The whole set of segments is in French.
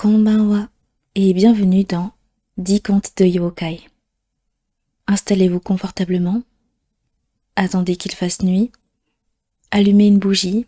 Konbanwa et bienvenue dans 10 contes de yokai. Installez-vous confortablement, attendez qu'il fasse nuit, allumez une bougie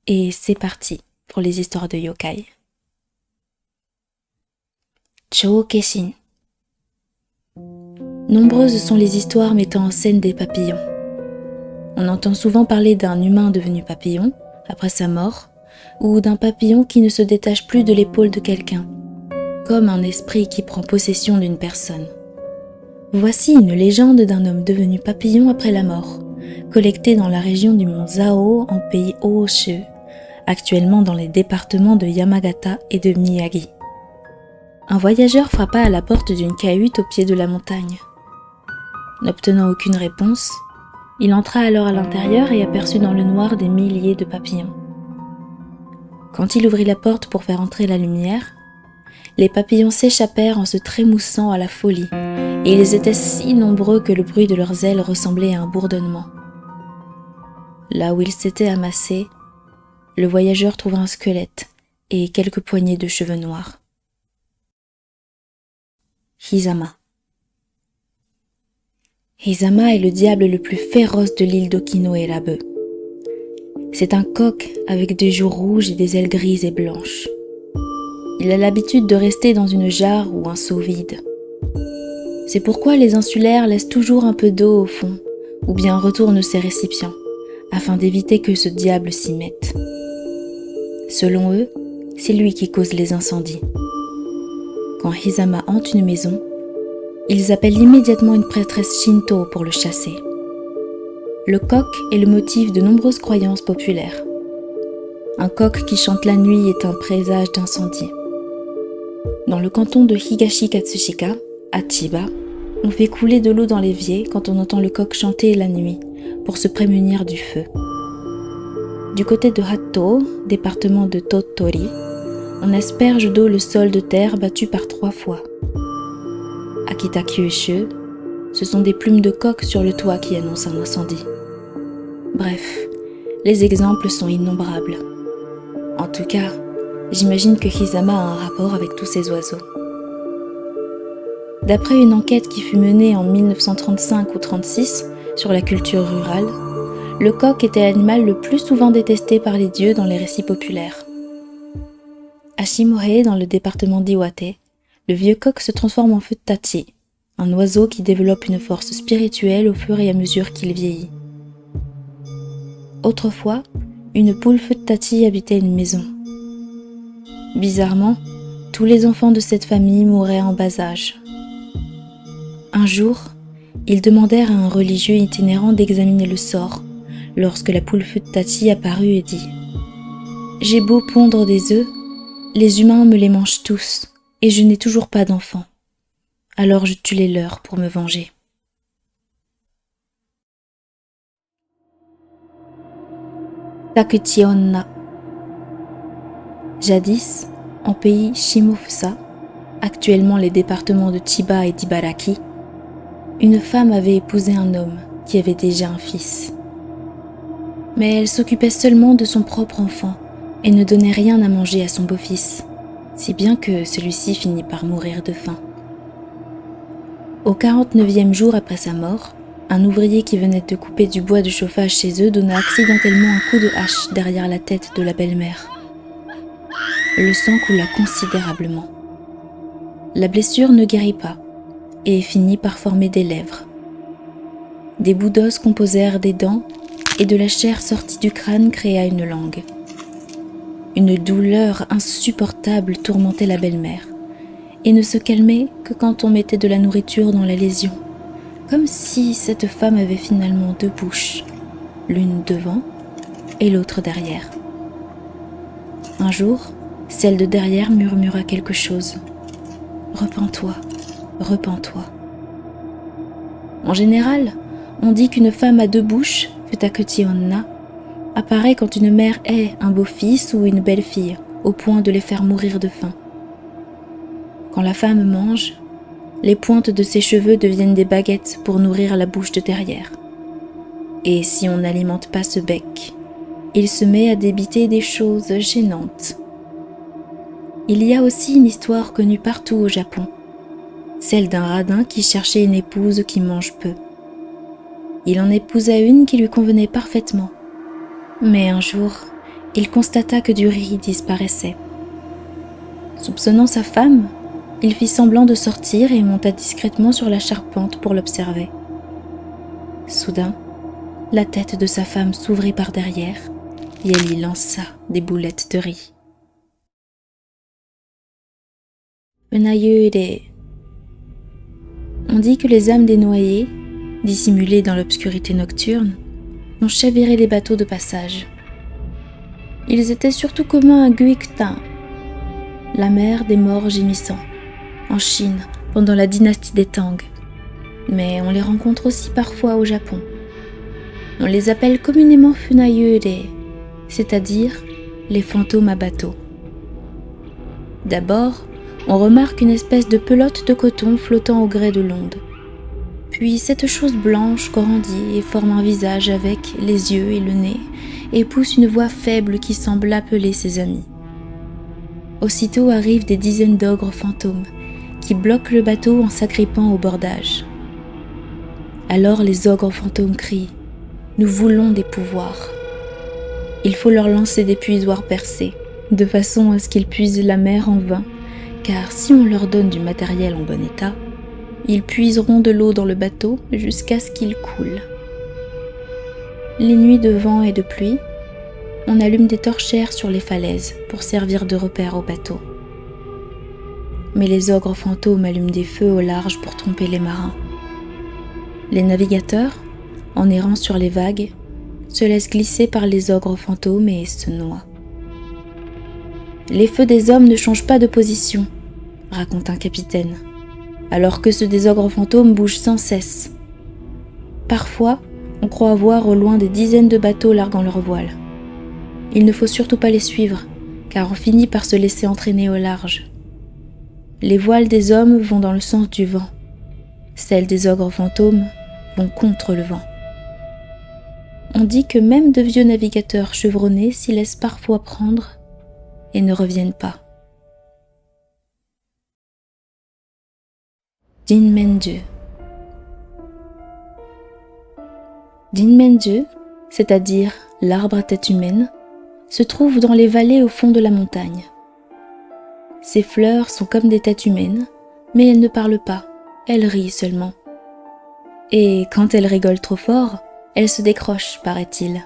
et c'est parti pour les histoires de yokai. Chōkeshin. Nombreuses sont les histoires mettant en scène des papillons. On entend souvent parler d'un humain devenu papillon après sa mort, ou d'un papillon qui ne se détache plus de l'épaule de quelqu'un, comme un esprit qui prend possession d'une personne. Voici une légende d'un homme devenu papillon après la mort, collectée dans la région du mont Zao en pays Ōshū, actuellement dans les départements de Yamagata et de Miyagi. Un voyageur frappa à la porte d'une cahute au pied de la montagne. N'obtenant aucune réponse, il entra alors à l'intérieur et aperçut dans le noir des milliers de papillons. Quand il ouvrit la porte pour faire entrer la lumière, les papillons s'échappèrent en se trémoussant à la folie, et ils étaient si nombreux que le bruit de leurs ailes ressemblait à un bourdonnement. Là où ils s'étaient amassés, le voyageur trouva un squelette et quelques poignées de cheveux noirs. Hizama. Hizama est le diable le plus féroce de l'île d'Okinoerabu. C'est un coq avec des joues rouges et des ailes grises et blanches. Il a l'habitude de rester dans une jarre ou un seau vide. C'est pourquoi les insulaires laissent toujours un peu d'eau au fond, ou bien retournent ses récipients, afin d'éviter que ce diable s'y mette. Selon eux, c'est lui qui cause les incendies. Quand Hizama hante une maison, ils appellent immédiatement une prêtresse Shinto pour le chasser. Le coq est le motif de nombreuses croyances populaires. Un coq qui chante la nuit est un présage d'incendie. Dans le canton de Higashi Katsushika, à Chiba, on fait couler de l'eau dans l'évier quand on entend le coq chanter la nuit pour se prémunir du feu. Du côté de Hatto, département de Tottori, on asperge d'eau le sol de terre battu par 3 fois. À Kita-Kyūshū, ce sont des plumes de coq sur le toit qui annoncent un incendie. Bref, les exemples sont innombrables. En tout cas, j'imagine que Hizama a un rapport avec tous ces oiseaux. D'après une enquête qui fut menée en 1935 ou 36 sur la culture rurale, le coq était l'animal le plus souvent détesté par les dieux dans les récits populaires. À Shimohei, dans le département d'Iwate, le vieux coq se transforme en futtachi, un oiseau qui développe une force spirituelle au fur et à mesure qu'il vieillit. Autrefois, une poule futtachi habitait une maison. Bizarrement, tous les enfants de cette famille mouraient en bas âge. Un jour, ils demandèrent à un religieux itinérant d'examiner le sort, lorsque la poule futtachi apparut et dit « J'ai beau pondre des œufs, les humains me les mangent tous, et je n'ai toujours pas d'enfants. Alors je tue les leurs pour me venger. » Takuchi Onna. Jadis, en pays Shimofusa, actuellement les départements de Chiba et d'Ibaraki, une femme avait épousé un homme qui avait déjà un fils. Mais elle s'occupait seulement de son propre enfant et ne donnait rien à manger à son beau-fils, si bien que celui-ci finit par mourir de faim. Au 49e jour après sa mort, un ouvrier qui venait de couper du bois de chauffage chez eux donna accidentellement un coup de hache derrière la tête de la belle-mère. Le sang coula considérablement. La blessure ne guérit pas et finit par former des lèvres. Des bouts d'os composèrent des dents et de la chair sortie du crâne créa une langue. Une douleur insupportable tourmentait la belle-mère et ne se calmait que quand on mettait de la nourriture dans la lésion, comme si cette femme avait finalement 2 bouches, l'une devant et l'autre derrière. Un jour, celle de derrière murmura quelque chose. « Repens-toi, repens-toi. » En général, on dit qu'une femme à 2 bouches, Futakuchi Onna, apparaît quand une mère hait un beau-fils ou une belle-fille, au point de les faire mourir de faim. Quand la femme mange, les pointes de ses cheveux deviennent des baguettes pour nourrir la bouche de derrière. Et si on n'alimente pas ce bec, il se met à débiter des choses gênantes. Il y a aussi une histoire connue partout au Japon, celle d'un radin qui cherchait une épouse qui mange peu. Il en épousa une qui lui convenait parfaitement. Mais un jour, il constata que du riz disparaissait. Soupçonnant sa femme, il fit semblant de sortir et monta discrètement sur la charpente pour l'observer. Soudain, la tête de sa femme s'ouvrit par derrière et elle y lança des boulettes de riz. Unayure. On dit que les âmes des noyés, dissimulées dans l'obscurité nocturne, ont chaviré les bateaux de passage. Ils étaient surtout communs à Guiktin, la mer des morts gémissants, en Chine pendant la dynastie des Tang, mais on les rencontre aussi parfois au Japon. On les appelle communément Funayure, c'est-à-dire les fantômes à bateau. D'abord, on remarque une espèce de pelote de coton flottant au gré de l'onde. Puis cette chose blanche grandit et forme un visage avec les yeux et le nez et pousse une voix faible qui semble appeler ses amis. Aussitôt arrivent des dizaines d'ogres fantômes qui bloquent le bateau en s'agrippant au bordage. Alors les ogres fantômes crient « Nous voulons des pouvoirs ». Il faut leur lancer des puisoirs percés, de façon à ce qu'ils puisent la mer en vain, car si on leur donne du matériel en bon état, ils puiseront de l'eau dans le bateau jusqu'à ce qu'il coule. Les nuits de vent et de pluie, on allume des torchères sur les falaises pour servir de repère au bateau. Mais les ogres fantômes allument des feux au large pour tromper les marins. Les navigateurs, en errant sur les vagues, se laissent glisser par les ogres fantômes et se noient. Les feux des hommes ne changent pas de position, raconte un capitaine, alors que ceux des ogres fantômes bougent sans cesse. Parfois, on croit voir au loin des dizaines de bateaux larguant leurs voiles. Il ne faut surtout pas les suivre, car on finit par se laisser entraîner au large. Les voiles des hommes vont dans le sens du vent. Celles des ogres fantômes vont contre le vent. On dit que même de vieux navigateurs chevronnés s'y laissent parfois prendre et ne reviennent pas. Jinmenju. Jinmenju, c'est-à-dire l'arbre à tête humaine, se trouve dans les vallées au fond de la montagne. Ses fleurs sont comme des têtes humaines, mais elles ne parlent pas, elles rient seulement. Et quand elles rigolent trop fort, elles se décrochent, paraît-il.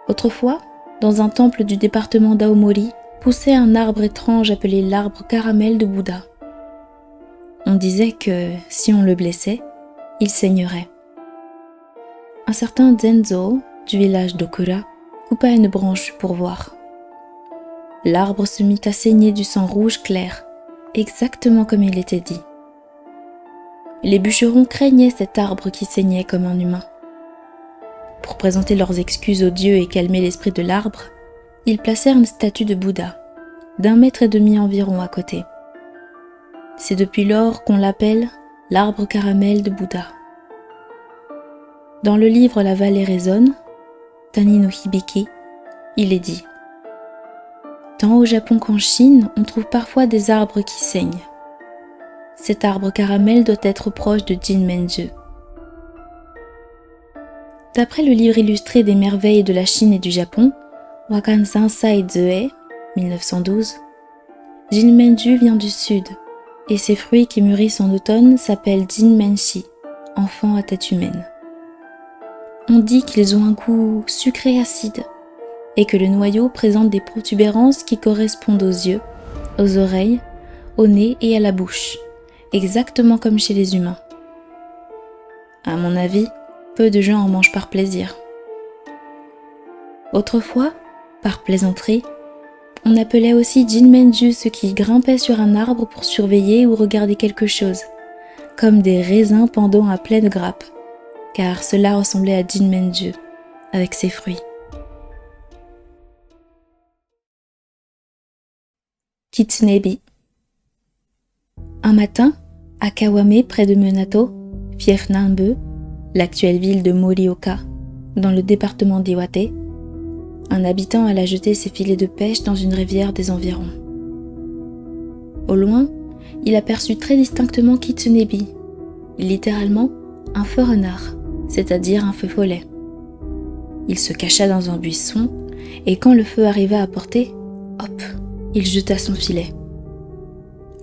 Autrefois, dans un temple du département d'Aomori, poussait un arbre étrange appelé l'arbre caramel de Bouddha. On disait que, si on le blessait, il saignerait. Un certain Zenzo, du village d'Okura, coupa une branche pour voir. L'arbre se mit à saigner du sang rouge clair, exactement comme il était dit. Les bûcherons craignaient cet arbre qui saignait comme un humain. Pour présenter leurs excuses aux dieux et calmer l'esprit de l'arbre, ils placèrent une statue de Bouddha, d'1,5 m environ à côté. C'est depuis lors qu'on l'appelle l'arbre caramel de Bouddha. Dans le livre La vallée résonne, Tani no Hibiki, il est dit: tant au Japon qu'en Chine, on trouve parfois des arbres qui saignent. Cet arbre caramel doit être proche de Jinmenju. D'après le livre illustré des merveilles de la Chine et du Japon, Wakan Sansai Zue, 1912, Jinmenju vient du sud, et ses fruits qui mûrissent en automne s'appellent Jinmenshi, enfants à tête humaine. On dit qu'ils ont un goût sucré acide, et que le noyau présente des protubérances qui correspondent aux yeux, aux oreilles, au nez et à la bouche, exactement comme chez les humains. À mon avis, peu de gens en mangent par plaisir. Autrefois, par plaisanterie, on appelait aussi Jinmenju ceux qui grimpaient sur un arbre pour surveiller ou regarder quelque chose, comme des raisins pendant à pleine grappe, car cela ressemblait à Jinmenju, avec ses fruits. Kitsunebi. Un matin, à Kawame, près de Minato, fief Nanbu, l'actuelle ville de Morioka, dans le département d'Iwate, Un habitant alla jeter ses filets de pêche dans une rivière des environs. Au loin, il aperçut très distinctement Kitsunebi, littéralement un feu renard, c'est-à-dire un feu follet. Il se cacha dans un buisson et quand le feu arriva à portée, hop, il jeta son filet.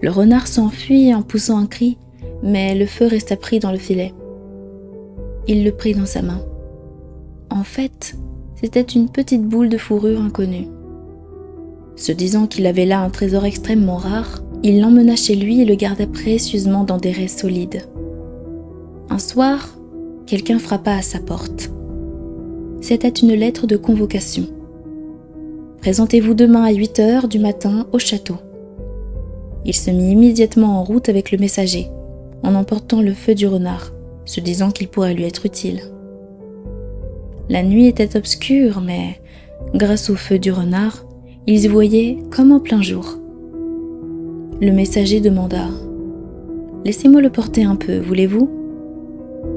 Le renard s'enfuit en poussant un cri, mais le feu resta pris dans le filet. Il le prit dans sa main. En fait, c'était une petite boule de fourrure inconnue. Se disant qu'il avait là un trésor extrêmement rare, il l'emmena chez lui et le garda précieusement dans des raies solides. Un soir, quelqu'un frappa à sa porte. C'était une lettre de convocation. Présentez-vous demain à 8h du matin au château. Il se mit immédiatement en route avec le messager, en emportant le feu du renard, se disant qu'il pourrait lui être utile. La nuit était obscure, mais grâce au feu du renard, ils y voyaient comme en plein jour. Le messager demanda « Laissez-moi le porter un peu, voulez-vous »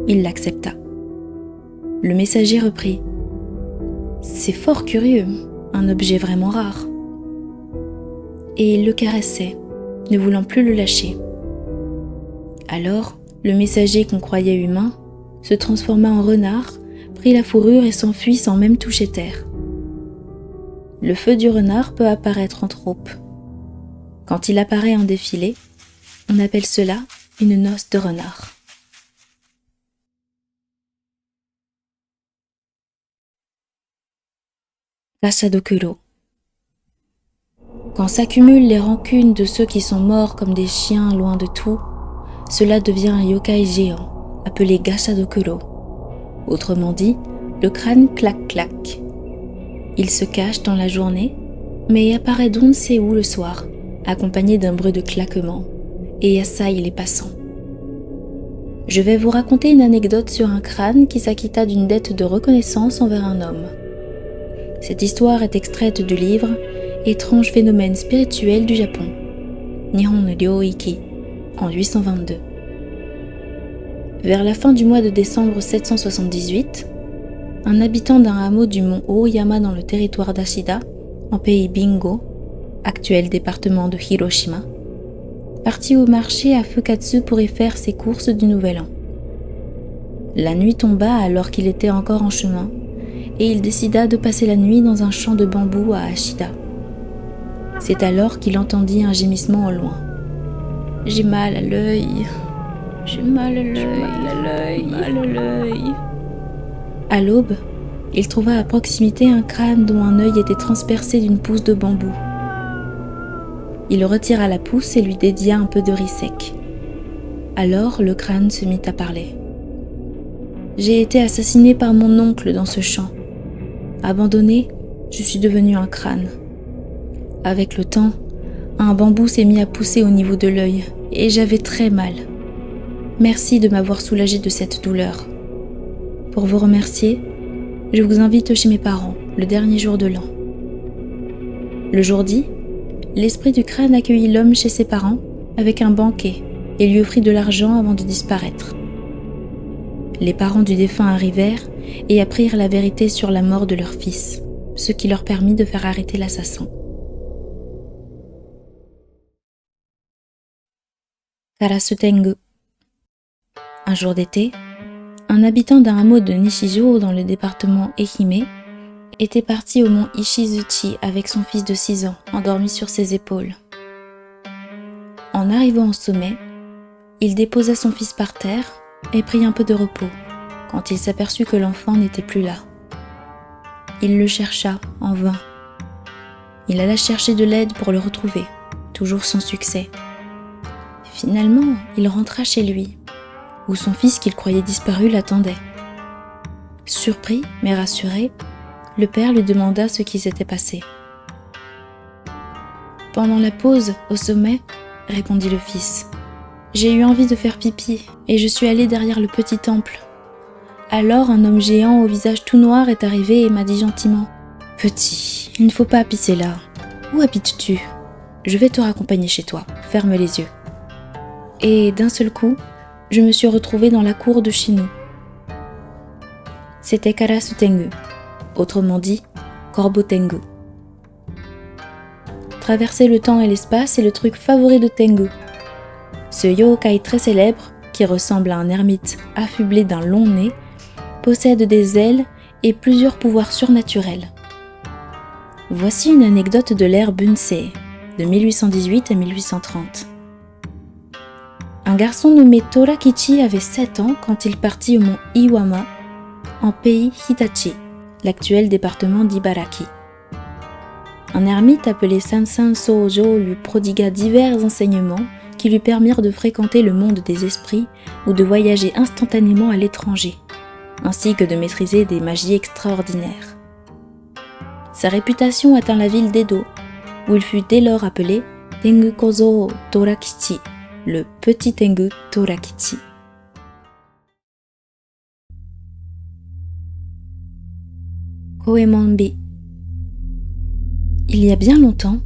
Il l'accepta. Le messager reprit « C'est fort curieux, un objet vraiment rare. » Et il le caressait, ne voulant plus le lâcher. Alors, le messager qu'on croyait humain se transforma en renard, prit la fourrure et s'enfuit sans même toucher terre. Le feu du renard peut apparaître en troupe. Quand il apparaît en défilé, on appelle cela une noce de renard. Gashadokuro. Quand s'accumulent les rancunes de ceux qui sont morts comme des chiens loin de tout, cela devient un yokai géant, appelé Gashadokuro. Autrement dit, le crâne clac-clac. Il se cache dans la journée, mais apparaît d'on ne sait où le soir, accompagné d'un bruit de claquement, et assaille les passants. Je vais vous raconter une anecdote sur un crâne qui s'acquitta d'une dette de reconnaissance envers un homme. Cette histoire est extraite du livre « Étrange phénomène spirituel du Japon » Nihon no Ryoiki, en 822. Vers la fin du mois de décembre 778, un habitant d'un hameau du mont Oyama dans le territoire d'Ashida, en pays Bingo, actuel département de Hiroshima, partit au marché à Fukatsu pour y faire ses courses du Nouvel An. La nuit tomba alors qu'il était encore en chemin, et il décida de passer la nuit dans un champ de bambou à Ashida. C'est alors qu'il entendit un gémissement au loin. « J'ai mal à l'œil, j'ai mal à l'œil, mal à l'œil. » À l'aube, il trouva à proximité un crâne dont un œil était transpercé d'une pousse de bambou. Il retira la pousse et lui dédia un peu de riz sec. Alors le crâne se mit à parler. « J'ai été assassiné par mon oncle dans ce champ. Abandonné, je suis devenu un crâne. Avec le temps, un bambou s'est mis à pousser au niveau de l'œil et j'avais très mal. Merci de m'avoir soulagé de cette douleur. Pour vous remercier, je vous invite chez mes parents le dernier jour de l'an. » Le jour dit, l'esprit du crâne accueillit l'homme chez ses parents avec un banquet et lui offrit de l'argent avant de disparaître. Les parents du défunt arrivèrent et apprirent la vérité sur la mort de leur fils, ce qui leur permit de faire arrêter l'assassin. Karasutengu. Un jour d'été, un habitant d'un hameau de Nishijo dans le département Ehime était parti au mont Ishizuchi avec son fils de 6 ans, endormi sur ses épaules. En arrivant au sommet, il déposa son fils par terre et prit un peu de repos, quand il s'aperçut que l'enfant n'était plus là. Il le chercha en vain. Il alla chercher de l'aide pour le retrouver, toujours sans succès. Finalement, il rentra chez lui, où son fils qu'il croyait disparu l'attendait. Surpris, mais rassuré, le père lui demanda ce qui s'était passé. « Pendant la pause, au sommet, répondit le fils, j'ai eu envie de faire pipi et je suis allé derrière le petit temple. Alors un homme géant au visage tout noir est arrivé et m'a dit gentiment « Petit, il ne faut pas pisser là. Où habites-tu ? Je vais te raccompagner chez toi. Ferme les yeux. » Et d'un seul coup, je me suis retrouvée dans la cour de chez nous. C'était Karasutengu, autrement dit, corbeau Tengu. Traverser le temps et l'espace est le truc favori de Tengu. Ce yokai très célèbre, qui ressemble à un ermite affublé d'un long nez, possède des ailes et plusieurs pouvoirs surnaturels. Voici une anecdote de l'ère Bunsei, de 1818 à 1830. Un garçon nommé Torakichi avait 7 ans quand il partit au mont Iwama, en pays Hitachi, l'actuel département d'Ibaraki. Un ermite appelé Sansan Sojo lui prodigua divers enseignements qui lui permirent de fréquenter le monde des esprits ou de voyager instantanément à l'étranger, ainsi que de maîtriser des magies extraordinaires. Sa réputation atteint la ville d'Edo, où il fut dès lors appelé Tengu Kozo Torakichi, le petit Tengu Torakichi. Koemonbi. Il y a bien longtemps,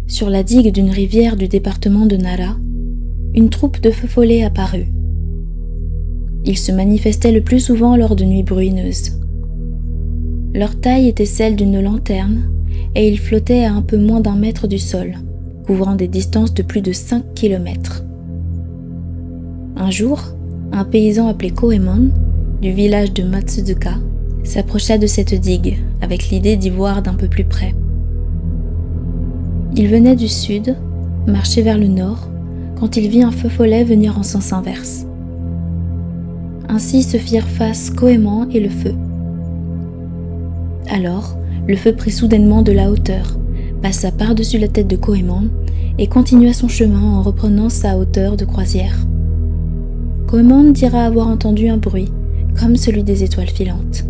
sur la digue d'une rivière du département de Nara, une troupe de feux follets apparut. Ils se manifestaient le plus souvent lors de nuits bruineuses. Leur taille était celle d'une lanterne et ils flottaient à un peu moins d'1 mètre du sol, couvrant des distances de plus de 5 km. Un jour, un paysan appelé Koemon, du village de Matsuzuka, s'approcha de cette digue avec l'idée d'y voir d'un peu plus près. Il venait du sud, marchait vers le nord, quand il vit un feu follet venir en sens inverse. Ainsi se firent face Koemon et le feu. Alors, le feu prit soudainement de la hauteur, passa par-dessus la tête de Koemon et continua son chemin en reprenant sa hauteur de croisière. Koemon dira avoir entendu un bruit, comme celui des étoiles filantes.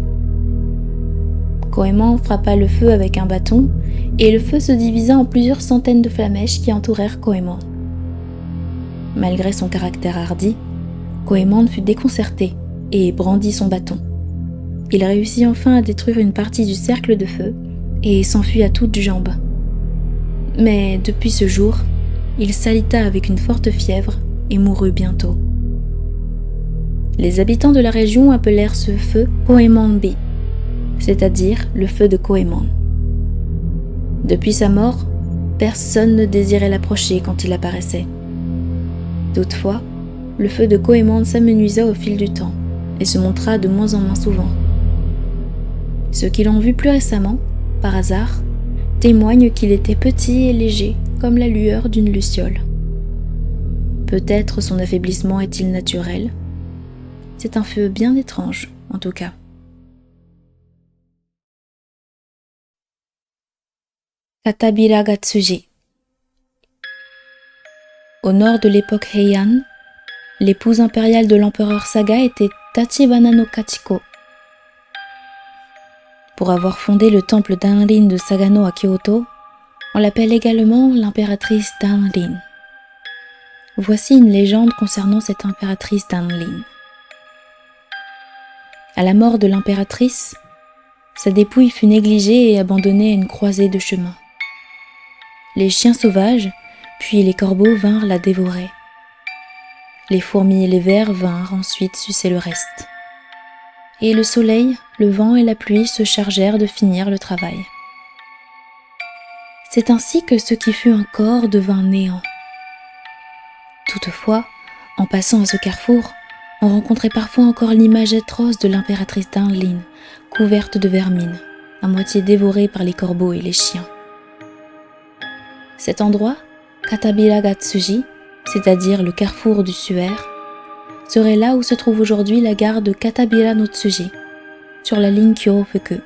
Koemon frappa le feu avec un bâton, et le feu se divisa en plusieurs centaines de flamèches qui entourèrent Koemon. Malgré son caractère hardi, Koemon fut déconcerté et brandit son bâton. Il réussit enfin à détruire une partie du cercle de feu et s'enfuit à toutes jambes. Mais depuis ce jour, il s'alita avec une forte fièvre et mourut bientôt. Les habitants de la région appelèrent ce feu Koemonbi, c'est-à-dire le feu de Koemon. Depuis sa mort, personne ne désirait l'approcher quand il apparaissait. Toutefois, le feu de Koemon s'amenuisa au fil du temps et se montra de moins en moins souvent. Ceux qui l'ont vu plus récemment, par hasard, témoignent qu'il était petit et léger, comme la lueur d'une luciole. Peut-être son affaiblissement est-il naturel. C'est un feu bien étrange, en tout cas. Katabira Gatsuji. Au nord de l'époque Heian, l'épouse impériale de l'empereur Saga était Tachibana no Kachiko. Pour avoir fondé le temple d'Anrin de Sagano à Kyoto, on l'appelle également l'impératrice d'Anrin. Voici une légende concernant cette impératrice d'Anrin. À la mort de l'impératrice, sa dépouille fut négligée et abandonnée à une croisée de chemins. Les chiens sauvages, puis les corbeaux vinrent la dévorer. Les fourmis et les vers vinrent ensuite sucer le reste. Et le soleil, le vent et la pluie se chargèrent de finir le travail. C'est ainsi que ce qui fut un corps devint néant. Toutefois, en passant à ce carrefour, on rencontrait parfois encore l'image atroce de l'impératrice d'Anrin, couverte de vermine, à moitié dévorée par les corbeaux et les chiens. Cet endroit, Katabira Gatsuji, c'est-à-dire le carrefour du Suaire, serait là où se trouve aujourd'hui la gare de Katabira no Tsuji, sur la ligne Kyohofuku.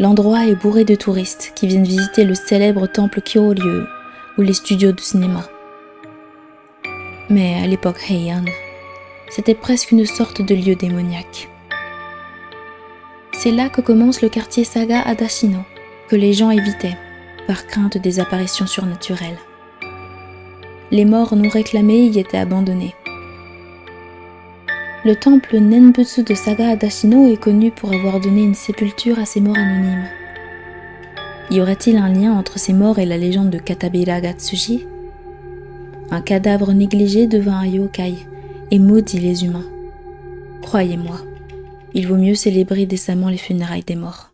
L'endroit est bourré de touristes qui viennent visiter le célèbre temple Kyoryu ou les studios de cinéma. Mais à l'époque Heian, c'était presque une sorte de lieu démoniaque. C'est là que commence le quartier Saga Adashino, que les gens évitaient, par crainte des apparitions surnaturelles. Les morts non réclamés y étaient abandonnés. Le temple Nenbutsu de Saga Adashino est connu pour avoir donné une sépulture à ces morts anonymes. Y aurait-il un lien entre ces morts et la légende de Katabira Gatsuji ? Un cadavre négligé devint un yokai et maudit les humains. Croyez-moi, il vaut mieux célébrer décemment les funérailles des morts.